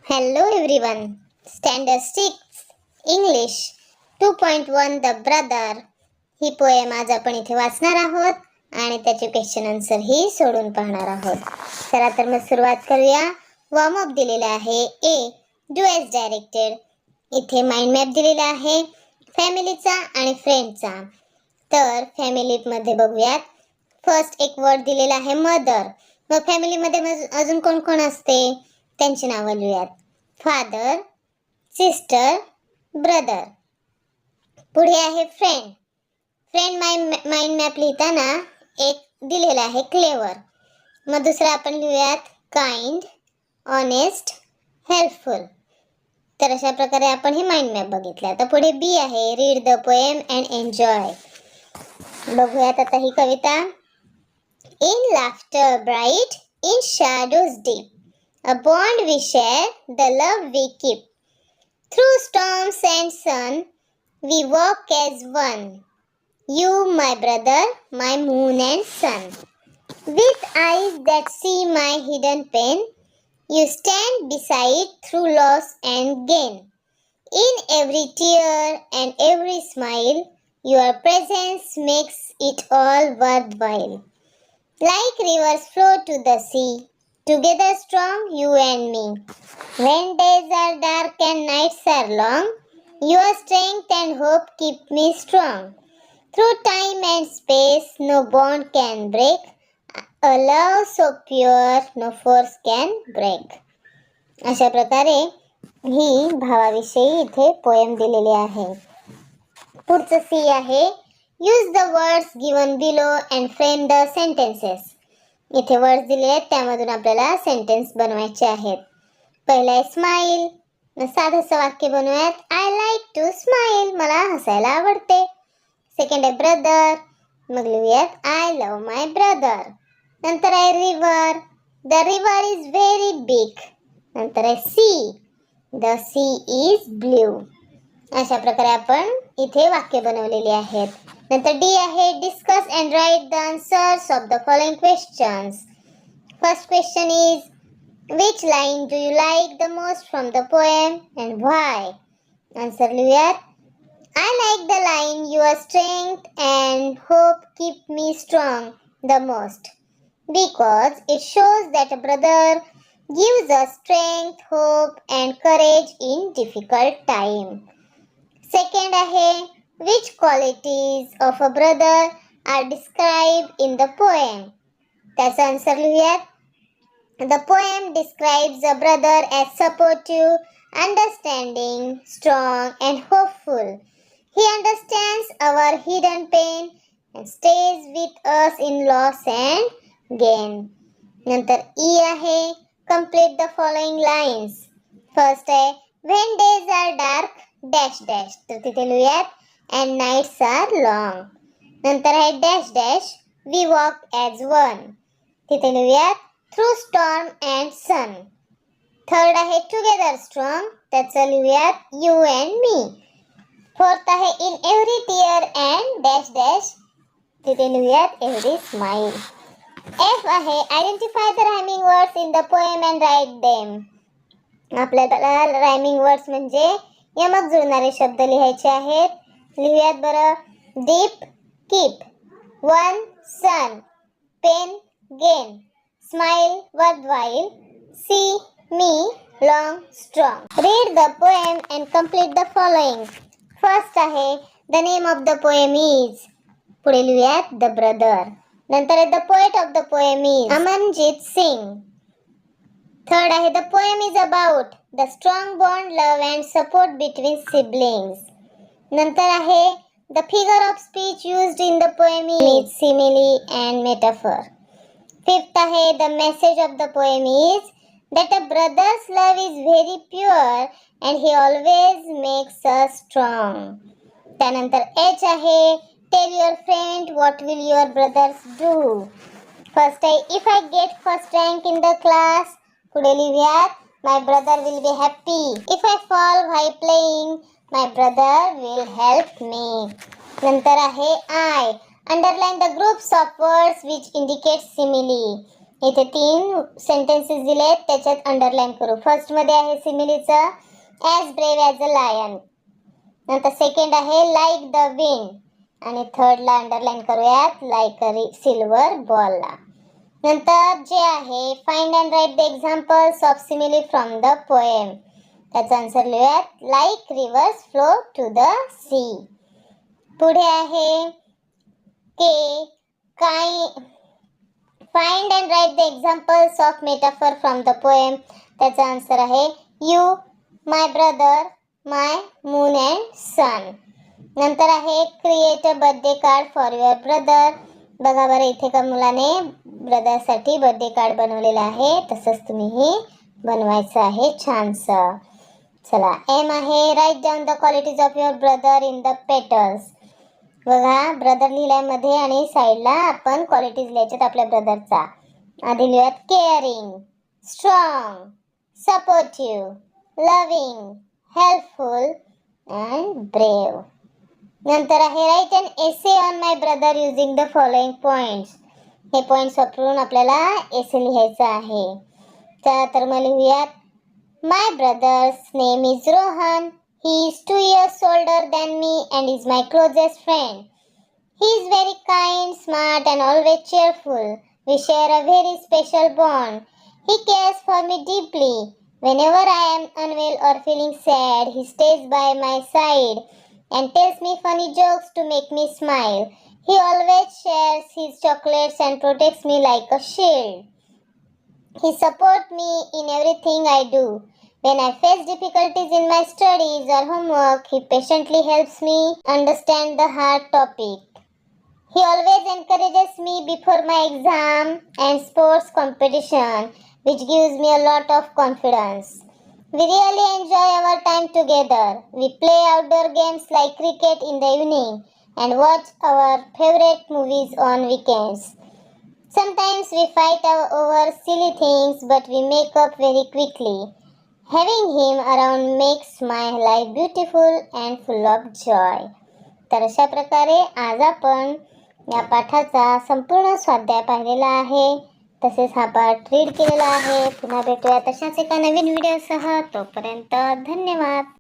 Hello everyone. Standard 6 English 2.1 The Brother he poem आज आपण इथे वाचणार आहोत आणि त्याचे क्वेश्चन आन्सर ही सोडून पाहणार आहोत. चला तर मग सुरुवात करूया. वॉर्म अप दिलेला आहे. ए डू एज डायरेक्टेड. इथे माइंड मॅप दिलेला आहे फॅमिलीचा आणि फ्रेंडचा. तर फॅमिली मध्ये बघूयात. फर्स्ट एक वर्ड दिलेला आहे मदर. मग फॅमिली मध्ये अजून कोण कोण असते त्यांची नावं लिहूयात. Father, sister, brother. पुढे आहे फ्रेंड. फ्रेंड माइंड मॅप लिहिताना एक दिलेला आहे क्लेवर. मग दुसरा आपण लिहूयात काइंड, ऑनेस्ट, हेल्पफुल. तर अशा प्रकारे आपण हे माइंड मॅप बघितला. आता पुढे बी आहे read the poem and enjoy. बघूयात आता ही कविता. In laughter bright, in shadows deep, a bond we share, the love we keep. Through storms and sun, we walk as one. You, my brother, my moon and sun. With eyes that see my hidden pain, you stand beside through loss and gain. In every tear and every smile, your presence makes it all worthwhile. Like rivers flow to the sea, together strong, you and me. When days are dark and nights are long, your strength and hope keep me strong. Through time and space, no bond can break. A love so pure, no force can break. अशा प्रकारे ही भावाविषयी इथे poem दिलेली आहे. पुढचं C आहे use the words given below and frame the sentences. इथे words दिले आहेत त्यामधून आपल्याला सेंटेन्स बनवायचे आहेत. पहिला आहे स्माइल. साधंसं वाक्य बनवूयात. I like to smile. मला हसायला आवडते. सेकंड आहे ब्रदर. मग लिहूयात आय लव्ह माय ब्रदर. नंतर आहे river. The river is very big. नंतर आहे sea. The sea is blue. अशा प्रकारे आपण इथे वाक्य बनवलेली आहेत. नंतर डी आहे discuss and write the answers of the following questions. First question is which line do you like the most from the poem and why? Answer लिहूयात. I like the line your strength and hope keep me strong the most because it shows that a brother gives us strength, hope and courage in difficult time. Second आहे which qualities of a brother are described in the poem? त्याचा answer लिहूयात. The poem describes a brother as supportive, understanding, strong and hopeful. He understands our hidden pain and stays with us in loss and gain. नंतर E आहे complete the following lines. First आहे when days are dark dash dash. तर तिथे लिहूयात and nights are long. नंतर आहे dash dash we walk as one. तिथे लिहूयात through storm and sun. Third आहे together strong. त्याचं लिहूयात you and me. फोर्थ आहे in every tear and dash dash. तिथे लिहूयात every smile. F आहे identify the rhyming words in the poem and write them. आपल्याला rhyming words म्हणजे यमक जुळणारे शब्द लिहायचे आहेत. लिहूयात बरं. deep, keep, one, sun, pain, gain, smile, worthwhile, see, me, long, strong. Read the poem and complete the following. First आहे the name of the poem is. पुढे लिहूयात the brother. नंतर आहे the poet of the poem is Amanjit Singh. Third आहे the poem is about the strong bond, love and support between siblings. नंतर आहे the figure of speech used in the poem is simile and metaphor. Fifth आहे the message of the poem is that a brother's love is very pure and he always makes us strong. त्यानंतर H आहे tell your friend what will your brothers do. First आहे if I get first rank in the class. पुढे लिहूयात my brother will be happy. If I fall while playing, my brother will help me. नंतर आहे I underline the groups of words which indicate simile. इथे 3 sentences दिलेत, त्याच्यात underline करू. First मध्ये आहे सिमिलीचं as brave as a lion. नंतर सेकंड आहे लाईक द विंड आणि थर्डला अंडरलाईन करूयात लाईक अ सिल्वर बॉलला. नंतर जे आहे find and write the examples of simile from the poem. त्याचा आन्सर लिहूयात like rivers flow to the sea. पुढे आहे के काय find and write the examples of metaphor from the poem. त्याचा आन्सर आहे you, my brother, my moon and सन. नंतर आहे create a birthday card for your brother. बघा बरं इथे का मुलाने ब्रदरसाठी बर्थडे कार्ड बनवलेलं आहे, तसंच तुम्हीही बनवायचं आहे छानसं. चला एम आहे write down the qualities of your brother in the petals. बघा ब्रदर लिहिल्यामध्ये आणि साईडला आपण क्वालिटीज लिहायच्यात आपल्या ब्रदरचा. आधी लिहूयात caring, strong, supportive, loving, helpful and brave. नंतर आहे write an essay on my brother using the following points. हे पॉइंट्स वापरून आपल्याला एसे लिहायचं आहे. तर मग लिहूयात my brother's name is Rohan. He is 2 years older than me and is my closest friend. He is very kind, smart and always cheerful. We share a very special bond. He cares for me deeply. Whenever I am unwell or feeling sad, he stays by my side and tells me funny jokes to make me smile. He always shares his chocolates and protects me like a shield. He supports me in everything I do. When I face difficulties in my studies or homework, he patiently helps me understand the hard topic. He always encourages me before my exam and sports competition, which gives me a lot of confidence. We really enjoy our time together. We play outdoor games like cricket in the evening and watch our favorite movies on weekends. Sometimes we fight over silly things, but we make up very quickly. Having him around makes my life beautiful and full of joy. तर अशा प्रकारे आज आपण या पाठाचा संपूर्ण स्वाध्याय पाहिलेला आहे, तसेच हा पाठ रीड केलेला आहे. पुन्हा भेटूया तशाच एका नवीन व्हिडिओसह. तोपर्यंत धन्यवाद.